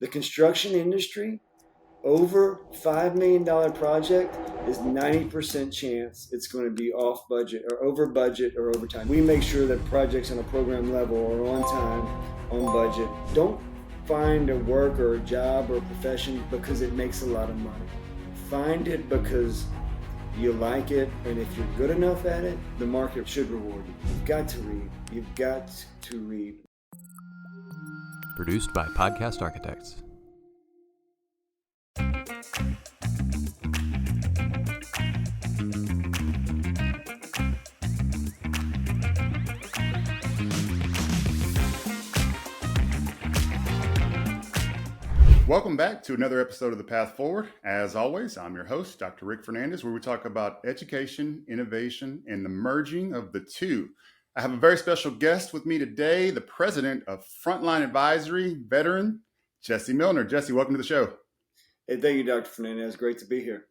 The construction industry, over $5 million project is 90% chance it's going to be off budget or over time. We make sure that projects on a program level are on time, on budget. Don't find a work or a job or a profession because it makes a lot of money. Find it because you like it, and if you're good enough at it, the market should reward you. You've got to read. You've got to read. Produced by Podcast Architects. Welcome back to another episode of The Path Forward. As always, I'm your host, Dr. Rick Fernandez, where we talk about education, innovation, and the merging of the two. I have a very special guest with me today, the president of Frontline Advisory, veteran, Jessy Milner. Jessy, welcome to the show. Hey, thank you, Dr. Fernandez. Great to be here.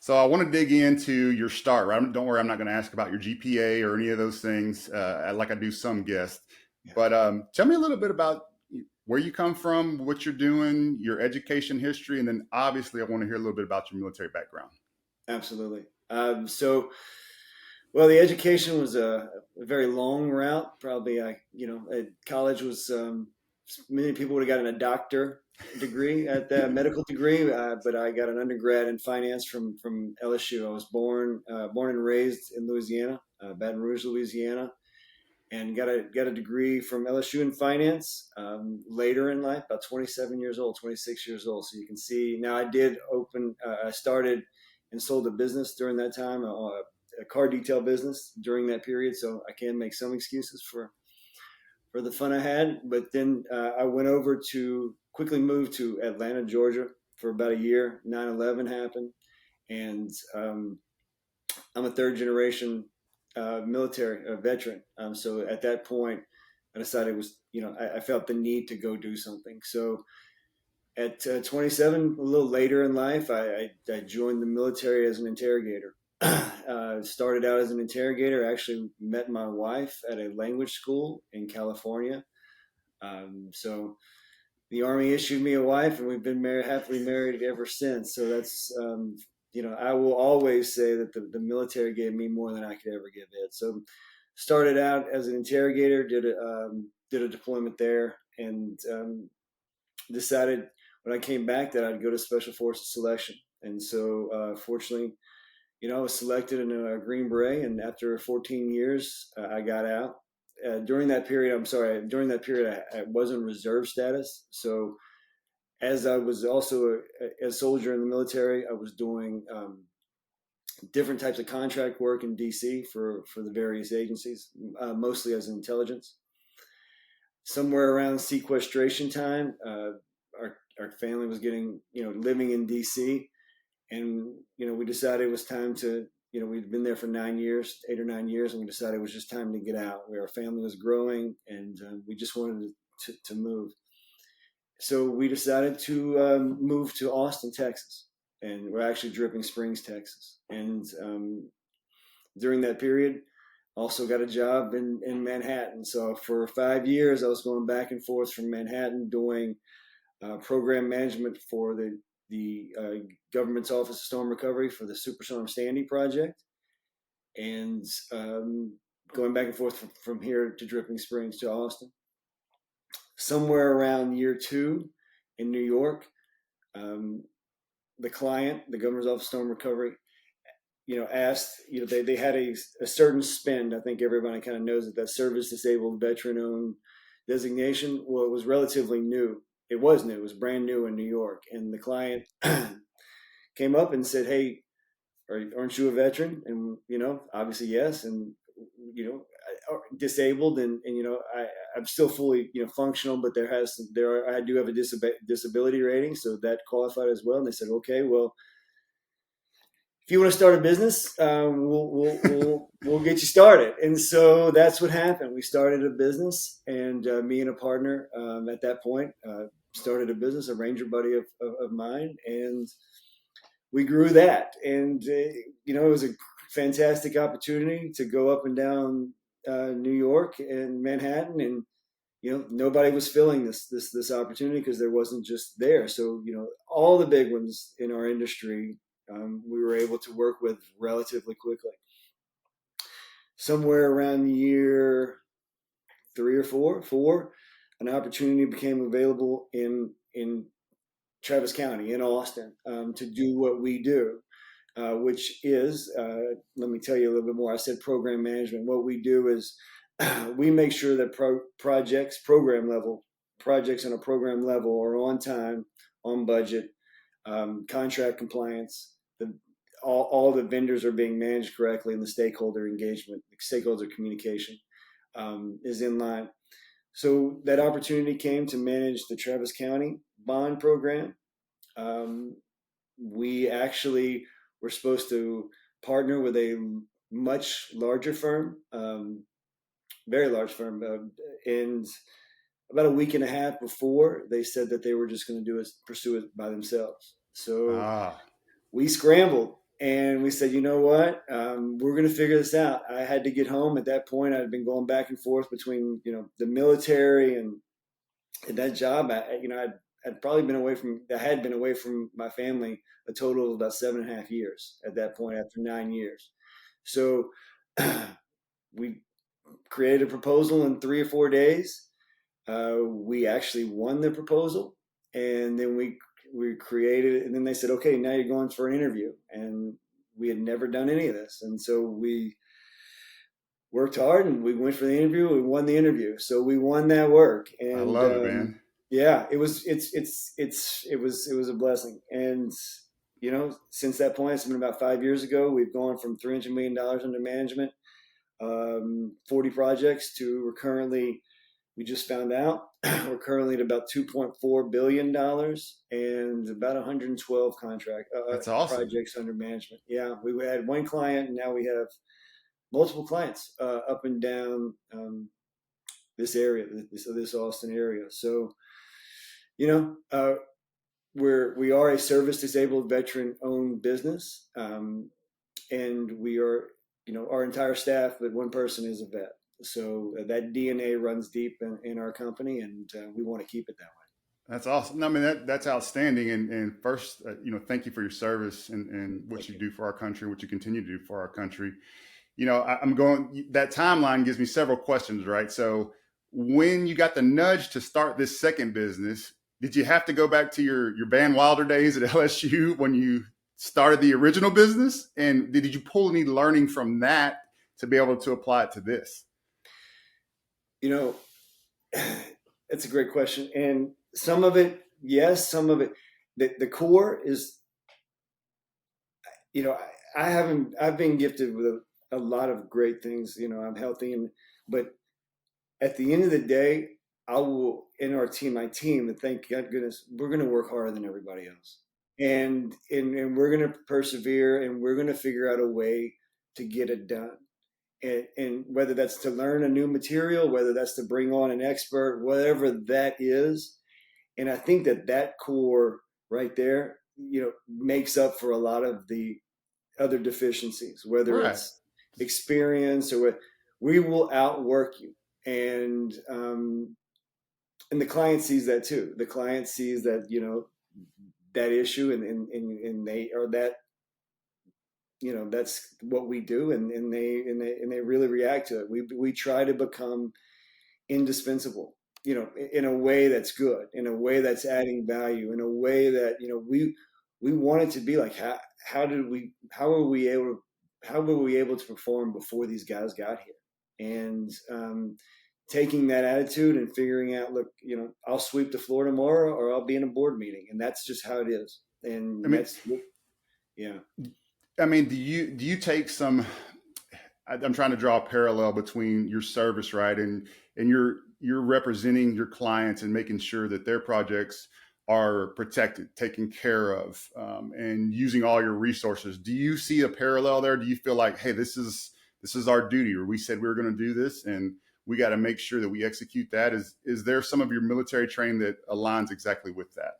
So I want to dig into your start. Right? Don't worry, I'm not going to ask about your GPA or any of those things like I do some guests. Yeah. But tell me a little bit about where you come from, what you're doing, your education history, and then obviously I want to hear a little bit about your military background. Absolutely. The education was a very long route. Probably, at college was many people would have gotten a doctor degree at that medical degree, but I got an undergrad in finance from LSU. I was born and raised in Louisiana, Baton Rouge, Louisiana. And got a degree from LSU in finance later in life, about 26 years old. So you can see now I started and sold a business during that time, a car detail business during that period. So I can make some excuses for the fun I had. But then I went over to quickly move to Atlanta, Georgia for about a year. 9/11 happened. And I'm a third generation military veteran. So at that point, I decided I felt the need to go do something. So at 27, a little later in life, I joined the military as an interrogator. Started out as an interrogator. Actually met my wife at a language school in California. So the Army issued me a wife, and we've been happily married ever since. So that's I will always say that the military gave me more than I could ever give it. So started out as an interrogator, did a deployment there, and decided when I came back that I'd go to Special Forces selection. And so fortunately, I was selected in a Green Beret, and after 14 years, I got out. During that period, I was in reserve status. So as I was also a soldier in the military, I was doing different types of contract work in DC for the various agencies, mostly as intelligence. Somewhere around sequestration time, our family was getting, living in DC, and we decided it was time to, we'd been there for 8 or 9 years, and we decided it was just time to get out. Our family was growing, and we just wanted to move. So we decided to move to Austin, Texas, and we're actually Dripping Springs, Texas. And during that period, also got a job in Manhattan. So for 5 years, I was going back and forth from Manhattan doing program management for the government's Office of Storm Recovery for the Superstorm Sandy project, and going back and forth from here to Dripping Springs to Austin. Somewhere around year 2 in New York, the client, the Governor's Office of Storm Recovery, asked, they had a certain spend. I think everybody kind of knows that service disabled veteran-owned designation. Well, it was relatively new. It was new. It was brand new in New York. And the client came up and said, "Hey, aren't you a veteran?" And, obviously yes. And, disabled, and I'm still fully functional, but I do have a disability rating, so that qualified as well. And they said, "Okay, well, if you want to start a business, we'll get you started." And so that's what happened. We started a business, and me and a partner at that point started a business, a Ranger buddy of mine, and we grew that. And it was a fantastic opportunity to go up and down New York and Manhattan, and nobody was filling this opportunity because there wasn't just there. So, all the big ones in our industry, we were able to work with relatively quickly. Somewhere around the year 3 or 4, an opportunity became available in Travis County, in Austin, to do what we do, which is, let me tell you a little bit more. I said program management. What we do is we make sure that projects on a program level are on time, on budget, contract compliance. All the vendors are being managed correctly, and the stakeholder engagement, stakeholder communication is in line. So that opportunity came to manage the Travis County bond program. We actually were supposed to partner with a much larger firm, very large firm, and about a week and a half before, they said that they were just going to pursue it by themselves. So we scrambled and we said, you know what, we're going to figure this out. I had to get home. At that point, I'd been going back and forth between, the military and that job. I'd probably had been away from my family a total of about 7.5 years at that point, after 9 years. So we created a proposal in 3 or 4 days. We actually won the proposal, and then we created it, and then they said, okay, now you're going for an interview. And we had never done any of this. And so we worked hard and we went for the interview. We won the interview. So we won that work. And I love it, man. Yeah, it was a blessing. And, since that point, it's been about 5 years ago, we've gone from $300 million under management, 40 projects, to we just found out, we're currently at about $2.4 billion and about 112 That's awesome. projects under management. Yeah, we had one client, and now we have multiple clients up and down this area, this Austin area. So, we are a service disabled veteran owned business, and we are, our entire staff, but one person is a vet. So that DNA runs deep in our company, and we want to keep it that way. That's awesome. I mean, that's outstanding. And first, thank you for your service and what you do for our country, what you continue to do for our country. That timeline gives me several questions, right? So when you got the nudge to start this second business, did you have to go back to your Van Wilder days at LSU when you started the original business? And did you pull any learning from that to be able to apply it to this? That's a great question. And some of it, yes, some of it, the core is, I've been gifted with a lot of great things. I'm healthy, but at the end of the day, I will, in my team, and thank God goodness, we're going to work harder than everybody else. And we're going to persevere, and we're going to figure out a way to get it done. And whether that's to learn a new material, whether that's to bring on an expert, whatever that is. And I think that core right there, makes up for a lot of the other deficiencies, whether it's experience or what. We will outwork you. And the client sees that too. The client sees that, that issue, and they are that, that's what we do, and they really react to it. We try to become indispensable, in a way that's good, in a way that's adding value, in a way that, we want it to be like, how were we able to perform before these guys got here? And taking that attitude and figuring out, look, I'll sweep the floor tomorrow, or I'll be in a board meeting, and that's just how it is. And yeah. I mean, do you take some? I'm trying to draw a parallel between your service, right, and you're representing your clients and making sure that their projects are protected, taken care of, and using all your resources. Do you see a parallel there? Do you feel like, hey, this is our duty, or we said we were going to do this, and we got to make sure that we execute that? Is there some of your military training that aligns exactly with that?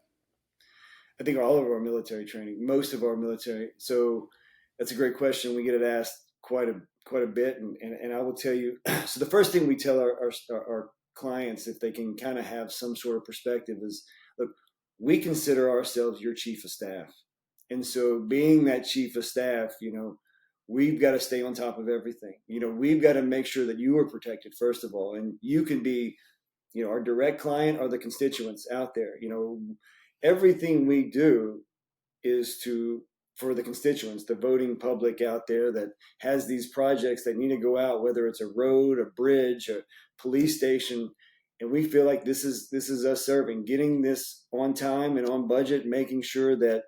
I think all of our military training, most of our military. So that's a great question. We get it asked quite a bit, and I will tell you. So the first thing we tell our clients, if they can kind of have some sort of perspective, is, look, we consider ourselves your chief of staff. And so being that chief of staff, we've got to stay on top of everything. We've got to make sure that you are protected, first of all, and you can be, our direct client or the constituents out there. Everything we do is for the constituents, the voting public out there that has these projects that need to go out, whether it's a road, a bridge, a police station. And we feel like this is us serving, getting this on time and on budget, making sure that,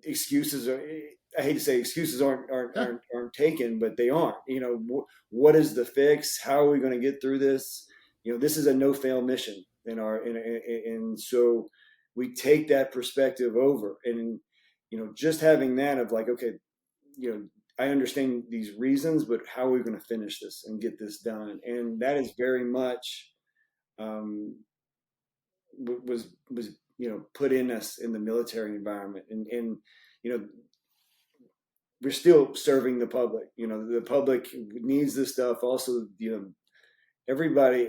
excuses are, I hate to say excuses aren't taken, but they aren't. What is the fix? How are we going to get through this? This is a no fail mission and so we take that perspective over, and just having that of like, okay, I understand these reasons, but how are we going to finish this and get this done? And that is very much was put in us in the military environment, and we're still serving the public. The public needs this stuff. Also, everybody,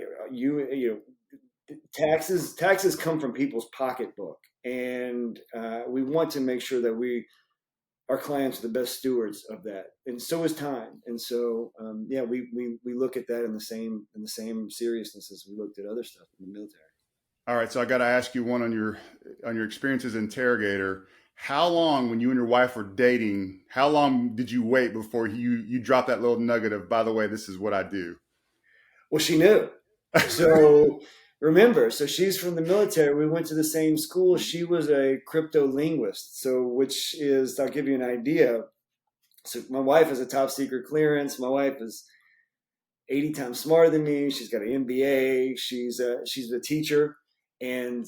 taxes come from people's pocketbook, and we want to make sure that our clients are the best stewards of that, and so is time. And so we look at that in the same seriousness as we looked at other stuff in the military. All right, so I got to ask you one on your experience as interrogator. How long, when you and your wife were dating, how long did you wait before you dropped that little nugget of, by the way, this is what I do? Well, she knew. So remember, she's from the military. We went to the same school. She was a crypto linguist. So, which is, I'll give you an idea. So my wife has a top secret clearance. My wife is 80 times smarter than me. She's got an MBA. She's a teacher. And,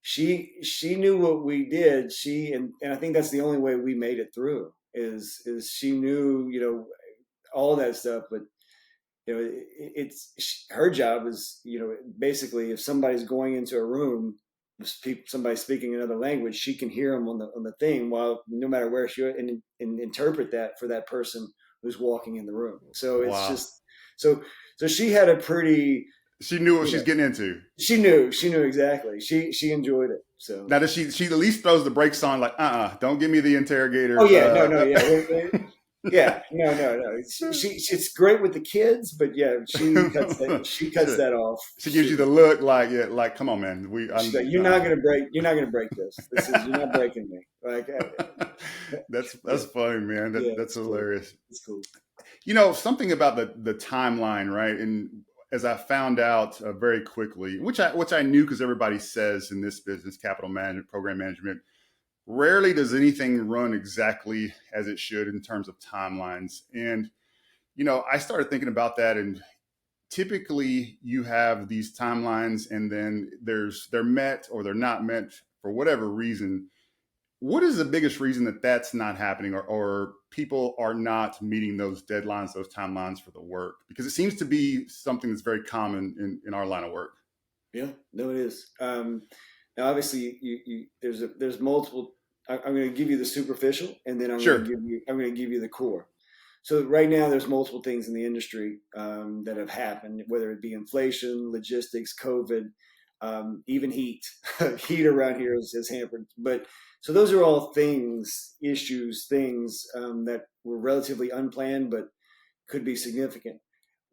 she knew what we did. And I think that's the only way we made it through is she knew, all that stuff. But, her job is, basically if somebody's going into a room, somebody speaking another language, she can hear them on the thing, while no matter where and interpret that for that person who's walking in the room. So it's just, so she had a pretty, she knew what she's getting into. She knew exactly. She enjoyed it. So now does she at least throws the brakes on, like, don't give me the interrogator. Oh yeah, no, yeah. Yeah, no. It's great with the kids, but yeah, she cuts that off. She gives you the look, like, come on, man. She's like, you're not gonna break this. You're not breaking me. Like, that's funny, man. That's hilarious. Cool. It's cool. Something about the timeline, right? And as I found out very quickly, which I knew because everybody says in this business, capital management, program management, rarely does anything run exactly as it should in terms of timelines. And, I started thinking about that, and typically you have these timelines and then they're met or they're not met for whatever reason. What is the biggest reason that that's not happening, or people are not meeting those deadlines, those timelines for the work? Because it seems to be something that's very common in our line of work. Yeah, no, it is. Now, obviously, there's multiple. I'm going to give you the superficial, and then I'm going to give you the core. So right now, there's multiple things in the industry that have happened, whether it be inflation, logistics, COVID, even heat. Heat around here has hampered. But so those are all things that were relatively unplanned, but could be significant.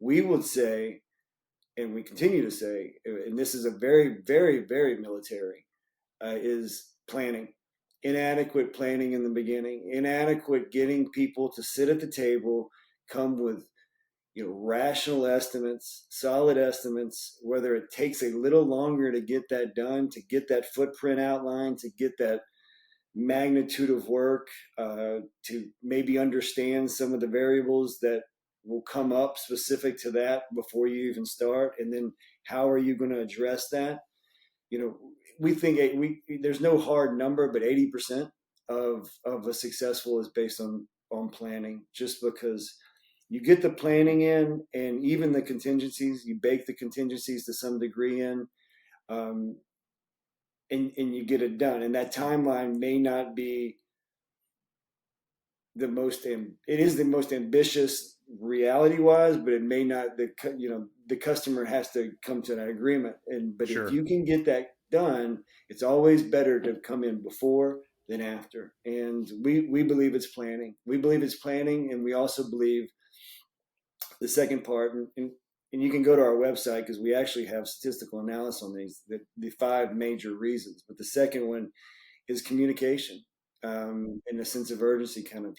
We would say, and we continue to say, and this is a very, very, very military, is planning. Inadequate planning in the beginning, inadequate getting people to sit at the table, come with rational estimates, solid estimates, whether it takes a little longer to get that done, to get that footprint outlined, to get that magnitude of work, to maybe understand some of the variables that will come up specific to that before you even start, and then how are you going to address that? We think there's no hard number, but 80% of a successful is based on planning, just because you get the planning in, and even the contingencies, you bake the contingencies to some degree in, and you get it done. And that timeline may not be it is the most ambitious, reality wise, but it may not. The customer has to come to that agreement, but if Sure. you can get that done, it's always better to come in before than after. And we believe it's planning. We believe it's planning, and we also believe the second part, and you can go to our website because we actually have statistical analysis on these, the five major reasons. But the second one is communication, and a sense of urgency. Kind of,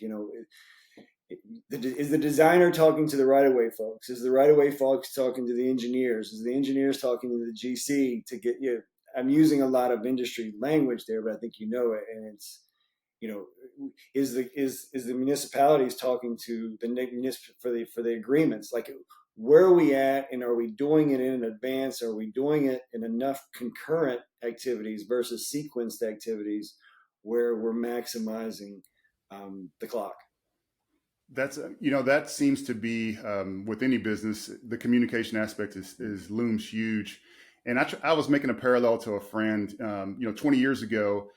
is the designer talking to the right of way folks? Is the right of way folks talking to the engineers? Is the engineers talking to the GC to get you? I'm using a lot of industry language there, but I think you know it, and it's is the municipalities talking to the municipal for the agreements? Like, where are we at, and are we doing it in advance? Are we doing it in enough concurrent activities versus sequenced activities where we're maximizing the clock? That's that seems to be with any business, the communication aspect is looms huge. And I was making a parallel to a friend. 20 years ago,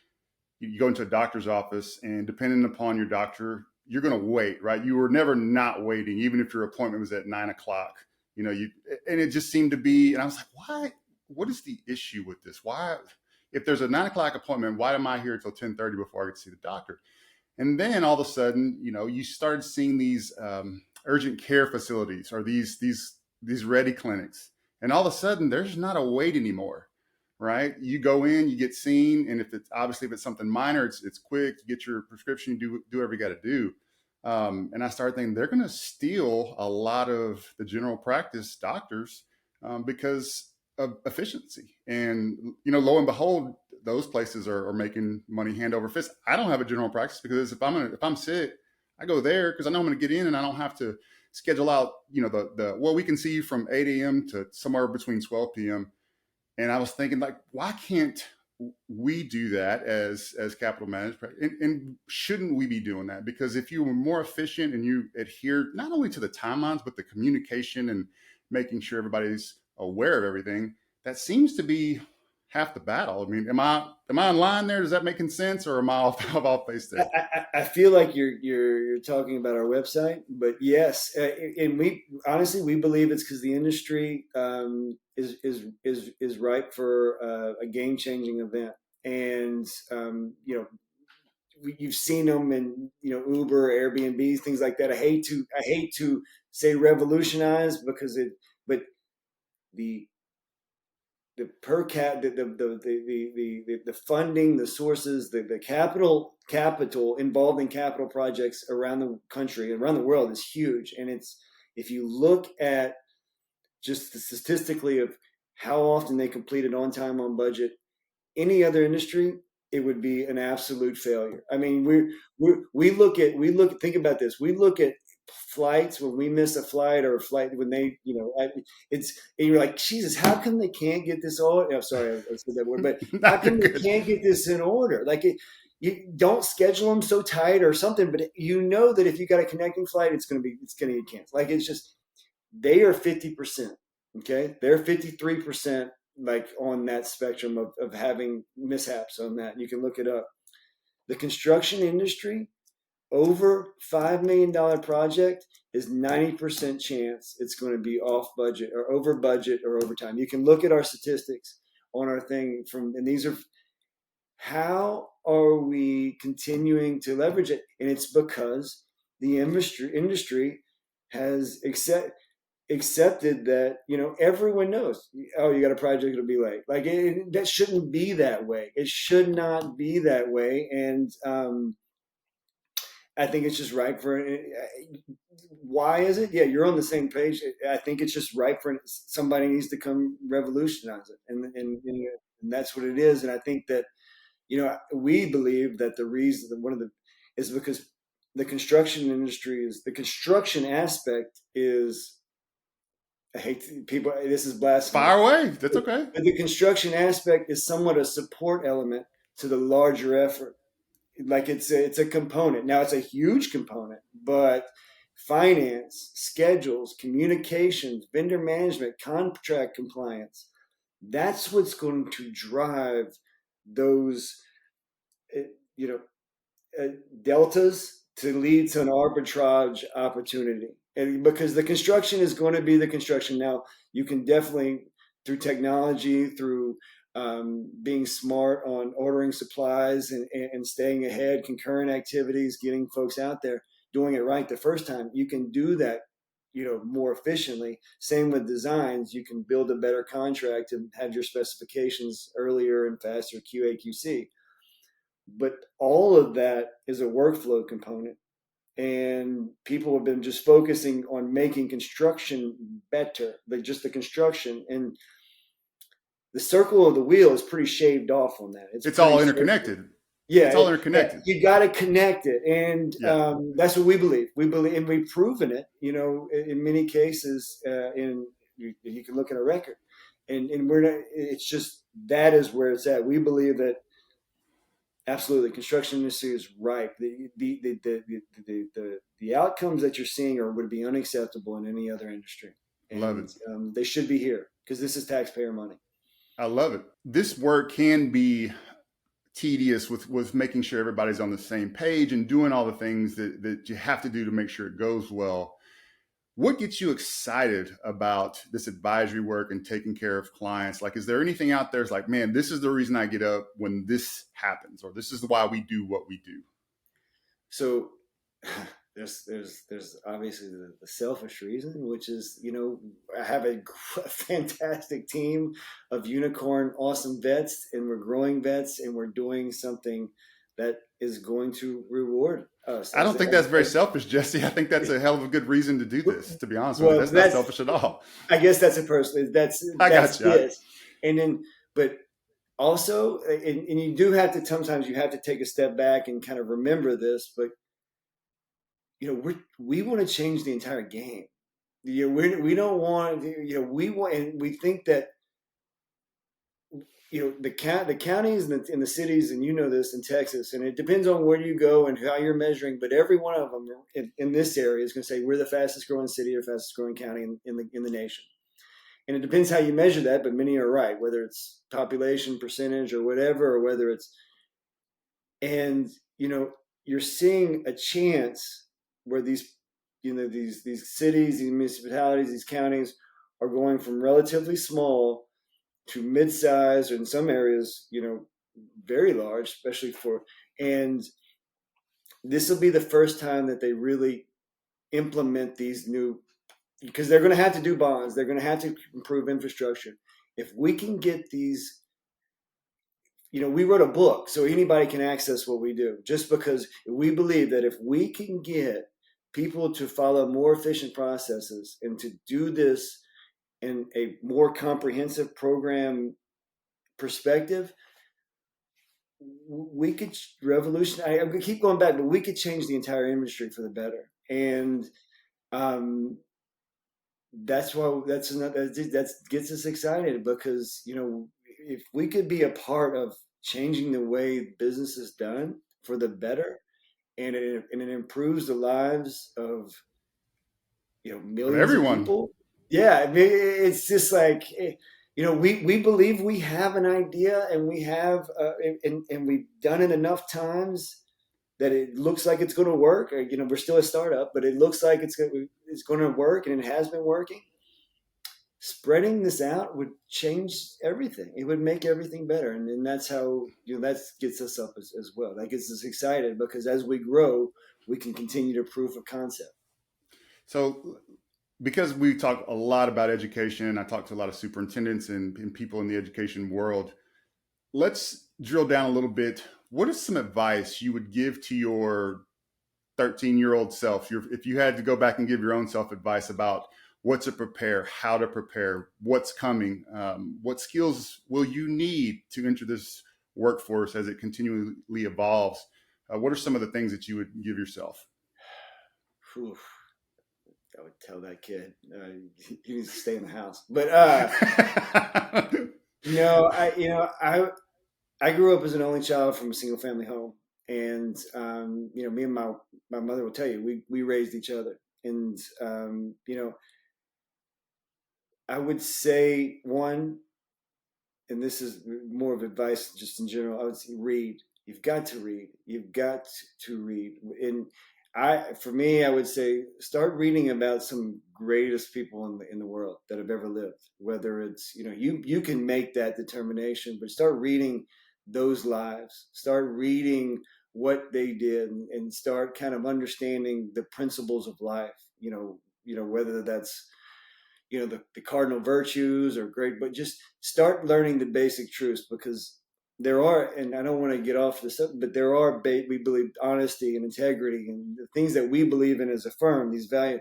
you go into a doctor's office, and depending upon your doctor, you're going to wait, right? You were never not waiting, even if your appointment was at 9 o'clock. And it just seemed to be. And I was like, why? What is the issue with this? Why, if there's a 9 o'clock appointment, why am I here until 10:30 before I get to see the doctor? And then all of a sudden, you started seeing these urgent care facilities or these ready clinics, and all of a sudden, there's not a wait anymore, right? You go in, you get seen, and if it's something minor, it's quick. You get your prescription, you do whatever you got to do. And I started thinking they're going to steal a lot of the general practice doctors because of efficiency. And lo and behold, those places are making money hand over fist. I don't have a general practice because if I'm sick, I go there because I know I'm going to get in, and I don't have to schedule out. We can see you from 8 a.m. to somewhere between 12 p.m. And I was thinking, like, why can't we do that as capital management? And shouldn't we be doing that? Because if you were more efficient and you adhere not only to the timelines, but the communication and making sure everybody's aware of everything, that seems to be half the battle. I mean, am I in line there? Does that making sense, or am I off base there? I feel like you're talking about our website, but yes, and we believe it's because the industry is ripe for a game changing event, and you've seen them in Uber, Airbnb, things like that. I hate to say revolutionize but the per cap the funding, the sources, the capital involved in capital projects around the country, around the world, is huge. And it's, if you look at just the statistically of how often they complete it on time, on budget, any other industry, it would be an absolute failure. I mean, we look at think about this. We look at flights when we miss a flight, or a flight when they, it's, and you're like, Jesus, how come they can't get this all? I'm sorry, I said that word, but how come they can't get this in order? Like, you don't schedule them so tight or something, but that if you got a connecting flight, it's going to get canceled. Like, it's just, they are 50%. Okay. They're 53%, like, on that spectrum of having mishaps on that. You can look it up. The construction industry, over $5 million project is 90% chance it's going to be off budget or over budget or over time. You can look at our statistics on our thing and these are, how are we continuing to leverage it? And it's because the industry has accepted that, everyone knows, oh, you got a project, it'll be late. Like, that shouldn't be that way. It should not be that way. And I think it's just right for, why is it? Yeah, you're on the same page. I think it's just right for, somebody needs to come revolutionize it. And that's what it is. And I think that, we believe that the reason that is because the construction aspect is, I hate people, this is blasphemy. Fire away. That's okay. But the construction aspect is somewhat a support element to the larger effort. Like, it's a component. Now, it's a huge component, but finance, schedules, communications, vendor management, contract compliance, that's what's going to drive those, deltas to lead to an arbitrage opportunity. and because the construction is going to be the construction. Now, you can definitely, through technology, through being smart on ordering supplies and staying ahead, concurrent activities, getting folks out there, doing it right the first time, you can do that, more efficiently. Same with designs. You can build a better contract and have your specifications earlier and faster, QA/QC. But all of that is a workflow component. And people have been just focusing on making construction better, like just the construction. And the circle of the wheel is pretty shaved off on that. It's all interconnected. Yeah, it's all interconnected. You got to connect it, and that's what we believe. We believe, and we've proven it. In many cases, you can look at a record, and we're not. It's just that is where it's at. We believe that absolutely, construction industry is ripe. The outcomes that you're seeing would be unacceptable in any other industry. And, love it. They should be here because this is taxpayer money. I love it. This work can be tedious with making sure everybody's on the same page and doing all the things that you have to do to make sure it goes well. What gets you excited about this advisory work and taking care of clients? Like, is there anything out there that's like, man, this is the reason I get up when this happens, or this is why we do what we do? So there's obviously the selfish reason, which is, I have a fantastic team of unicorn, awesome vets, and we're growing vets, and we're doing something that is going to reward us. I don't think that's very selfish, Jesse. I think that's a hell of a good reason to do this, to be honest with you. That's not selfish at all. I guess that's a personal, I got you. It. And then, but also, and you do have to, sometimes you have to take a step back and kind of remember this, but we want to change the entire game. We don't want, we want, and we think that, the counties and the cities, and this in Texas, and it depends on where you go and how you're measuring, but every one of them in this area is going to say we're the fastest growing city or fastest growing county in the nation. And it depends how you measure that, but many are right, whether it's population percentage or whatever, or whether it's, and you're seeing a chance where these cities, these municipalities, these counties are going from relatively small to mid-size, or in some areas, very large, especially and this will be the first time that they really implement these new, because they're going to have to do bonds. They're going to have to improve infrastructure. If we can get these, we wrote a book so anybody can access what we do, just because we believe that if we can get people to follow more efficient processes and to do this in a more comprehensive program perspective, we could revolutionize. I'm going to keep going back, but we could change the entire industry for the better. And that's why that gets us excited, because if we could be a part of changing the way business is done for the better, and it improves the lives of millions of people. Yeah, I mean, it's just like, we believe we have an idea, and we have, and we've done it enough times that it looks like it's going to work. We're still a startup, but it looks like it's going to work, and it has been working. Spreading this out would change everything. It would make everything better, and that's how that gets us up as well. That gets us excited, because as we grow, we can continue to prove a concept. So, because we talk a lot about education, I talk to a lot of superintendents and people in the education world. Let's drill down a little bit. What is some advice you would give to your 13-year-old self? If you had to go back and give your own self advice about what to prepare, how to prepare, what's coming, what skills will you need to enter this workforce as it continually evolves? What are some of the things that you would give yourself? Whew. I would tell that kid he needs to stay in the house. But I grew up as an only child from a single family home, and me and my mother will tell you we raised each other, and I would say one, and this is more of advice just in general, I would say read. You've got to read. You've got to read. And For me, I would say start reading about some greatest people in the world that have ever lived. Whether it's, you can make that determination, but start reading those lives. Start reading what they did, and start kind of understanding the principles of life. Whether that's the cardinal virtues or great, but just start learning the basic truths, because there are, and I don't want to get off this, but there are, we believe, honesty and integrity and the things that we believe in as a firm, these values,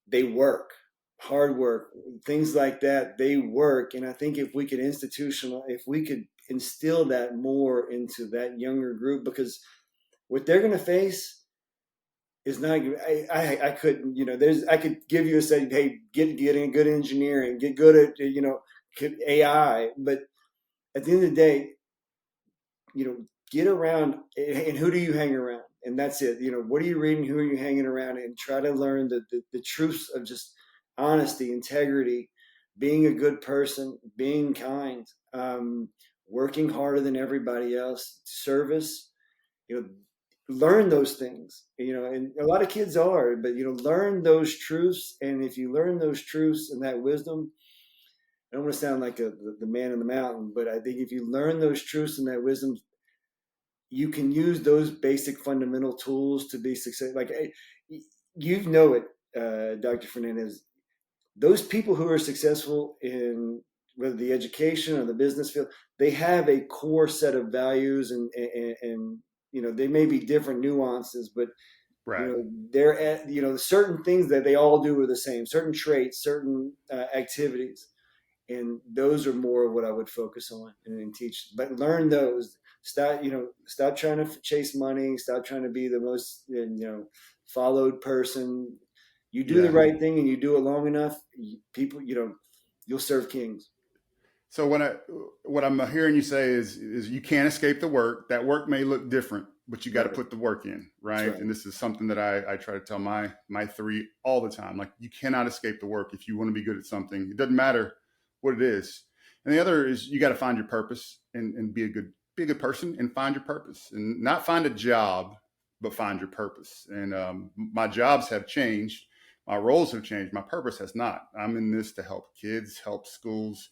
they work. Hard work, things like that, they work. And I think if we could instill that more into that younger group, because what they're going to face is not. I couldn't. I could give you a say, hey, get in good engineering, get good at AI, but at the end of the day, get around, and who do you hang around, and that's it. What are you reading? Who are you hanging around? And try to learn the truths of just honesty, integrity, being a good person, being kind, working harder than everybody else, service. Learn those things. And a lot of kids are, but learn those truths. And if you learn those truths and that wisdom, I don't want to sound like the man in the mountain, but I think if you learn those truths and that wisdom, you can use those basic fundamental tools to be successful. Like, Dr. Fernandez, those people who are successful in whether the education or the business field, they have a core set of values, and they may be different nuances, but Right. they're at certain things that they all do are the same, certain traits, certain activities. And those are more of what I would focus on and teach. But learn those. Stop trying to chase money. Stop trying to be the most followed person. You do the right thing, and you do it long enough, people, you'll serve kings. So what I'm hearing you say is you can't escape the work. That work may look different, but you got to put the work in, right? And this is something that I try to tell my three all the time. Like, you cannot escape the work if you want to be good at something. It doesn't matter what it is. And the other is you got to find your purpose and be a good person and find your purpose, and not find a job, but find your purpose. And my jobs have changed. My roles have changed. My purpose has not. I'm in this to help kids, help schools.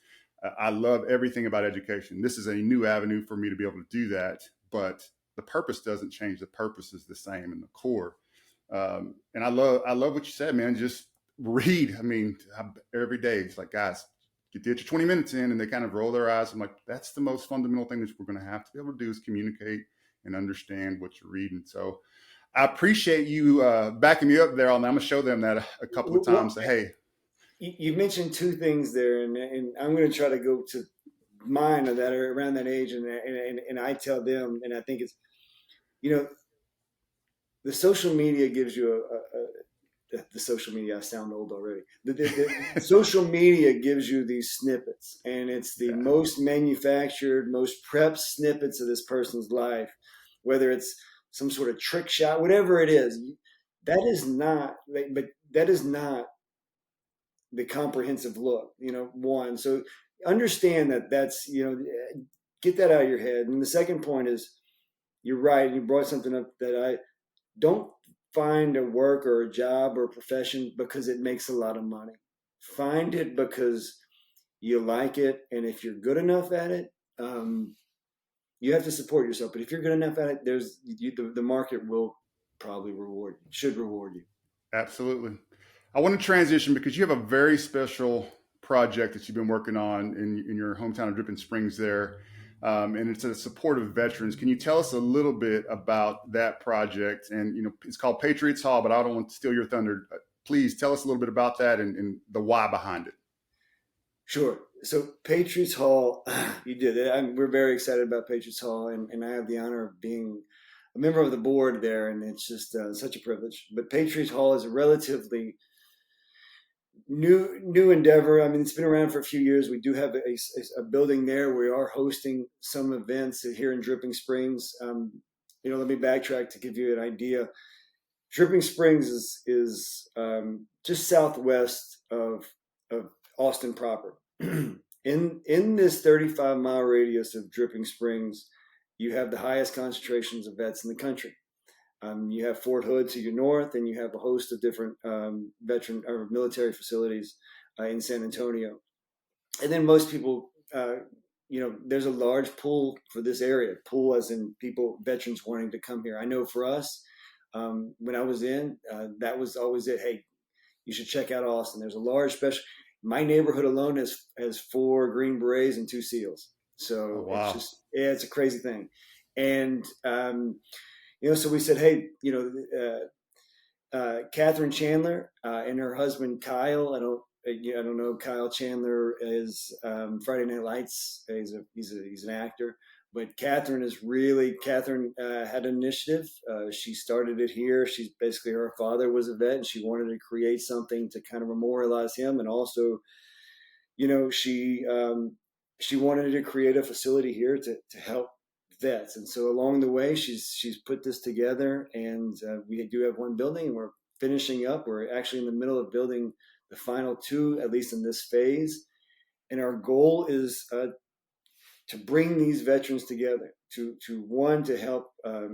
I love everything about education. This is a new avenue for me to be able to do that, but the purpose doesn't change. The purpose is the same in the core. And I love what you said, man. Just read. I mean, every day it's like, guys, get your 20 minutes in, and they kind of roll their eyes. I'm like, that's the most fundamental thing that we're going to have to be able to do is communicate and understand what you're reading. So I appreciate you backing me up there on that. I'm going to show them that a couple of times. Hey, you mentioned two things there, and I'm going to try to go to mine that are around that age, and I tell them, and I think it's, the social media gives you the social media. I sound old already. The social media gives you these snippets, and it's the most manufactured, most prepped snippets of this person's life, whether it's some sort of trick shot, whatever it is. That is not the comprehensive look. One. So understand that's get that out of your head. And the second point is, you're right. You brought something up that I don't find a work or a job or a profession because it makes a lot of money. Find it because you like it, and if you're good enough at it, you have to support yourself. But if you're good enough at it, the market will probably should reward you. Absolutely. I want to transition because you have a very special project that you've been working on in your hometown of Dripping Springs there. And it's a support of veterans. Can you tell us a little bit about that project? And, it's called Patriots Hall, but I don't want to steal your thunder. Please tell us a little bit about that and the why behind it. Sure. So Patriots Hall, you did it. We're very excited about Patriots Hall, and I have the honor of being a member of the board there, and it's just such a privilege. But Patriots Hall is a relatively new endeavor. I mean, it's been around for a few years. We do have a building there. We are hosting some events here in Dripping Springs. Let me backtrack to give you an idea. Dripping Springs is just southwest of Austin proper. In this 35-mile radius of Dripping Springs, you have the highest concentrations of vets in the country. You have Fort Hood to your north, and you have a host of different veteran or military facilities in San Antonio. And then most people, there's a large pool for this area. Pool as in people, veterans wanting to come here. I know for us, when I was in, that was always it. Hey, you should check out Austin. There's a large special. My neighborhood alone has 4 Green Berets and 2 SEALs. Oh, So it's wow. just, yeah, it's a crazy thing. And so we said, hey, Catherine Chandler and her husband Kyle. I don't know. Kyle Chandler is Friday Night Lights. He's an actor. But Catherine had an initiative. She started it here. She's basically, her father was a vet, and she wanted to create something to kind of memorialize him, and also, she wanted to create a facility here to help vets. And so along the way, she's put this together, and we do have one building, and we're finishing up. We're actually in the middle of building the final 2, at least in this phase. And our goal is to bring these veterans together to help, a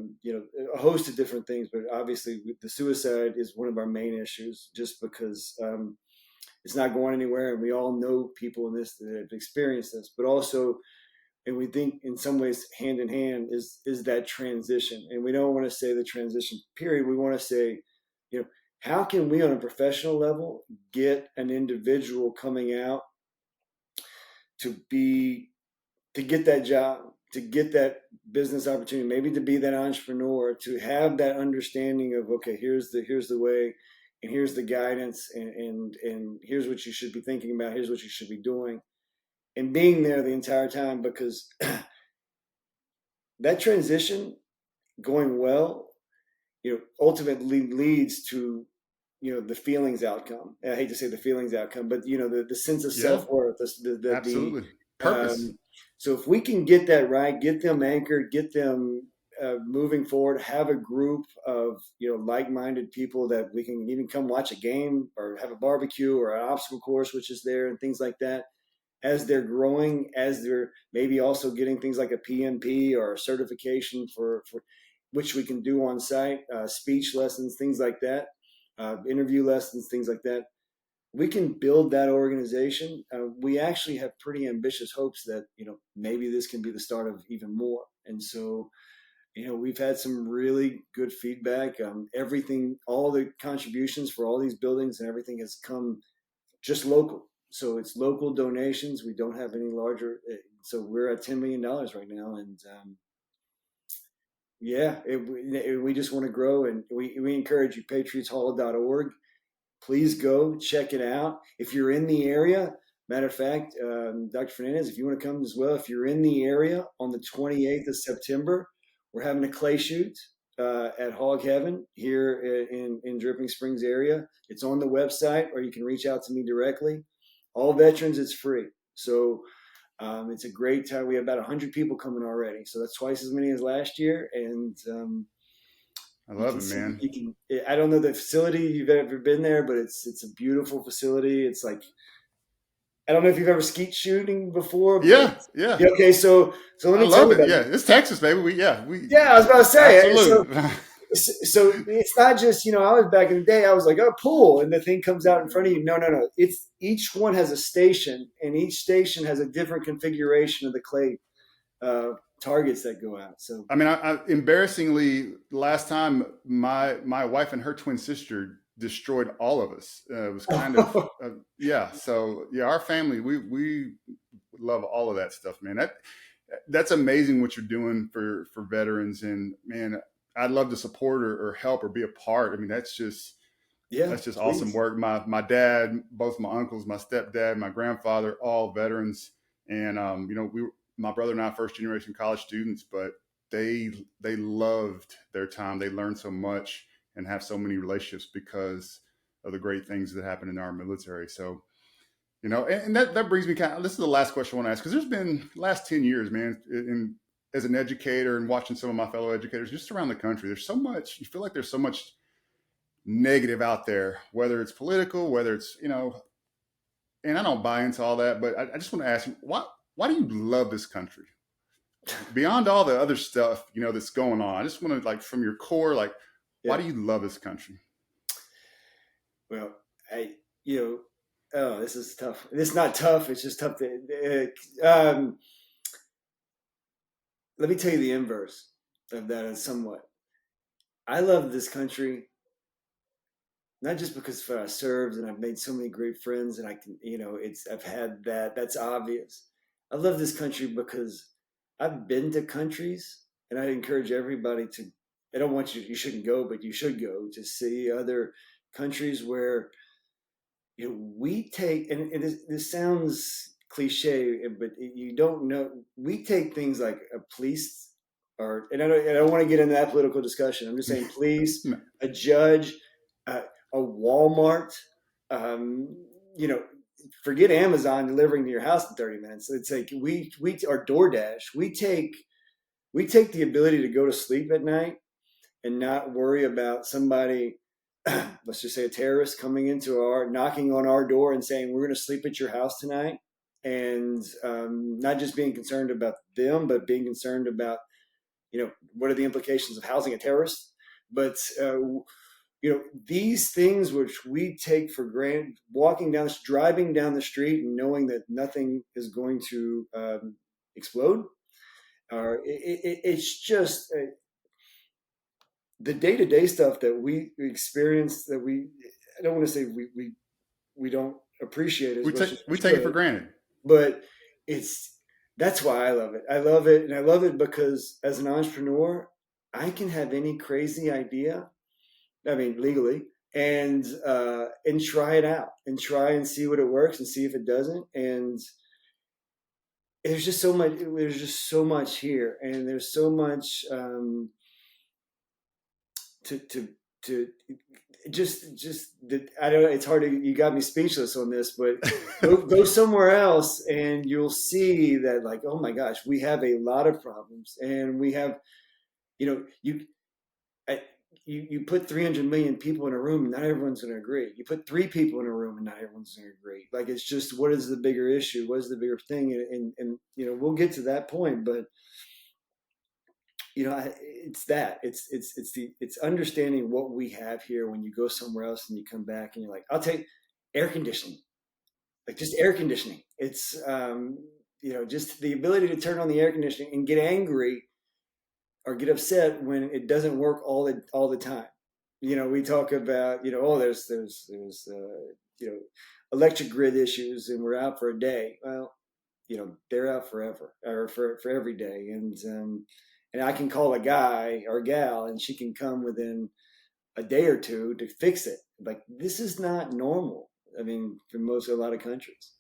host of different things, but obviously the suicide is one of our main issues, just because it's not going anywhere, and we all know people in this that have experienced this, but also, and we think in some ways hand in hand is that transition. And we don't want to say the transition period. We want to say, how can we on a professional level get an individual coming out to get that job, to get that business opportunity, maybe to be that entrepreneur, to have that understanding of, okay, here's the way, and here's the guidance, and here's what you should be thinking about, here's what you should be doing, and being there the entire time, because that transition going well, ultimately leads to, the feelings outcome. I hate to say the feelings outcome, but the sense of Yeah, self-worth, absolutely. Purpose. So if we can get that right, get them anchored, get them moving forward, have a group of like-minded people that we can even come watch a game or have a barbecue or an obstacle course, which is there, and things like that. As they're growing, as they're maybe also getting things like a PMP or a certification for which we can do on site, speech lessons, things like that, interview lessons, things like that. We can build that organization. We actually have pretty ambitious hopes that maybe this can be the start of even more. And so we've had some really good feedback. Everything, all the contributions for all these buildings and everything has come just local. So it's local donations. We don't have any larger. So we're at $10 million right now, and we just want to grow, and we encourage you. patriotshall.org. Please go check it out. If you're in the area, matter of fact, Dr. Fernandez, if you want to come as well, if you're in the area on the 28th of September, we're having a clay shoot at Hog Heaven here in Dripping Springs area. It's on the website, or you can reach out to me directly. All veterans, it's free. So it's a great time. We have about 100 people coming already. So that's twice as many as last year. And I love it, man. I don't know the facility, you've ever been there, but it's a beautiful facility. It's like, I don't know if you've ever skeet shooting before. Yeah, yeah. Okay, so let I me tell love you it. about Yeah, it. it's Texas, baby. Yeah, I was about to say. Absolutely. So it's not just, I was back in the day, I was like, oh, pool, and the thing comes out in front of you. No. It's each one has a station, and each station has a different configuration of the clay targets that go out. So I mean, I embarrassingly, last time my wife and her twin sister destroyed all of us. It was kind of yeah. So yeah, our family, we love all of that stuff, man. That's amazing what you're doing for veterans, and man, I'd love to support or help or be a part. I mean, that's just awesome work. My dad, both my uncles, my stepdad, my grandfather, all veterans, and my brother and I, first generation college students, but they loved their time. They learned so much and have so many relationships because of the great things that happen in our military. So, and that brings me this is the last question I want to ask, because there's been last 10 years, man, as an educator and watching some of my fellow educators just around the country, there's so much, you feel like there's so much negative out there, whether it's political, whether it's, and I don't buy into all that, but I just want to ask you, why do you love this country? Beyond all the other stuff, that's going on, I just want to, like, from your core, like, Why do you love this country? Well, this is tough. It's not tough. It's just tough to. Let me tell you the inverse of that is somewhat. I love this country not just because I served and I've made so many great friends and I can, I've had that. That's obvious. I love this country because I've been to countries, and I encourage everybody to. I don't want you. You shouldn't go, but you should go to see other countries where we take. And this sounds cliche, but you don't know. We take things like a police, and I don't want to get into that political discussion. I'm just saying, police, a judge, a Walmart. Um, you know, forget Amazon delivering to your house in 30 minutes. It's like we our DoorDash. We take the ability to go to sleep at night and not worry about somebody, let's just say a terrorist coming knocking on our door and saying, we're going to sleep at your house tonight. And not just being concerned about them, but being concerned about, what are the implications of housing a terrorist? But, these things which we take for granted, driving down the street and knowing that nothing is going to explode, it's just the day-to-day stuff that we experience that I don't want to say we don't appreciate as much as we take it for granted, but that's why I love it. I love it. And I love it because as an entrepreneur, I can have any crazy idea, legally, and try it out and try and see what it works and see if it doesn't. And there's just so much here, and there's so much to just I don't know. It's hard to. You got me speechless on this, but go somewhere else, and you'll see that, like, oh my gosh, we have a lot of problems, and we have, you put 300 million people in a room, and not everyone's going to agree. You put 3 people in a room, and not everyone's going to agree. Like, it's just, what is the bigger issue? What is the bigger thing? And we'll get to that point, but it's it's understanding what we have here when you go somewhere else and you come back and you're like, I'll take air conditioning, like just air conditioning. It's just the ability to turn on the air conditioning and get angry or get upset when it doesn't work all the time. We talk about, there's electric grid issues and we're out for a day. Well, they're out forever, or for every day. And I can call a guy or a gal and she can come within a day or two to fix it. Like, this is not normal. For a lot of countries.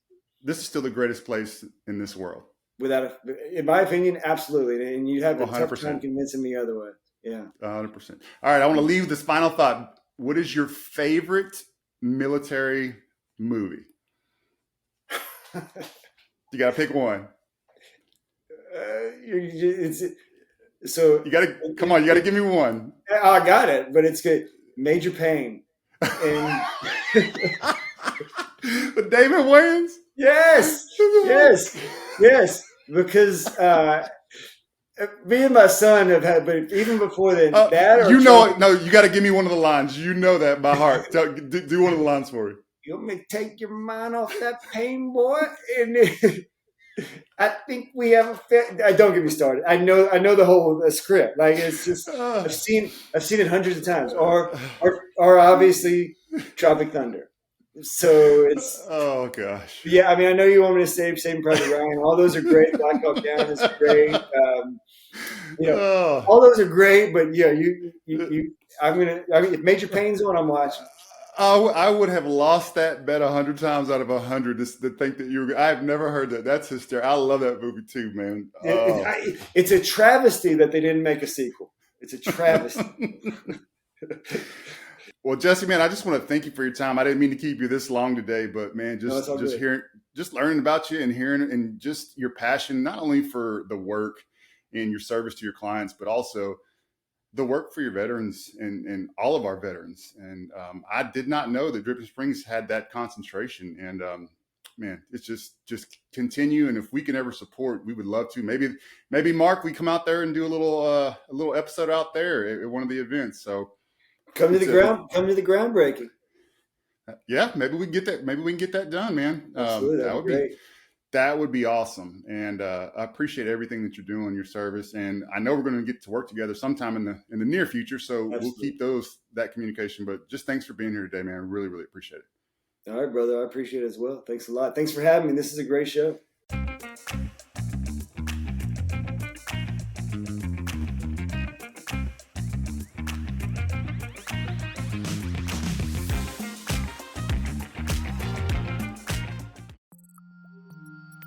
This is still the greatest place in this world. In my opinion, absolutely. And you have a 100%. tough time convincing me otherwise. Yeah. 100%. All right. I want to leave this final thought. What is your favorite military movie? You got to pick one. So you got to come on. You got to give me one. I got it, but it's good. Major Payne. And with David Wayans. Yes. Because me and my son have had, but even before then, no, you got to give me one of the lines. You know that by heart. Do one of the lines for me. You want me to take your mind off that pain, boy? And I think we have don't get me started. I know the whole script. Like, it's just I've seen it hundreds of times. Or obviously Tropic Thunder. So it's gosh. Yeah, I know you want me to say Saving Private Ryan. All those are great. Black Hawk Down is great. All those are great. But yeah, if Major Payne's on, I'm watching. I would have lost that bet 100 times out of 100 to think that I've never heard that. That's hysterical. I love that movie too, man. It's a travesty that they didn't make a sequel. It's a travesty. Well, Jesse, man, I just want to thank you for your time. I didn't mean to keep you this long today, but man, just learning about you and hearing and just your passion, not only for the work and your service to your clients, but also the work for your veterans and all of our veterans. And I did not know that Dripping Springs had that concentration. And man, it's just continue. And if we can ever support, we would love to. Maybe Mark, we come out there and do a little episode out there at one of the events. So Come to the groundbreaking. Yeah, maybe we can get that. Maybe we can get that done, man. Absolutely, that'd be great. That would be awesome. And I appreciate everything that you're doing, your service. And I know we're going to get to work together sometime in the near future. So We'll keep that communication. But just thanks for being here today, man. I really, really appreciate it. All right, brother. I appreciate it as well. Thanks a lot. Thanks for having me. This is a great show.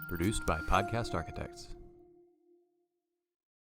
Produced by Podcast Architects.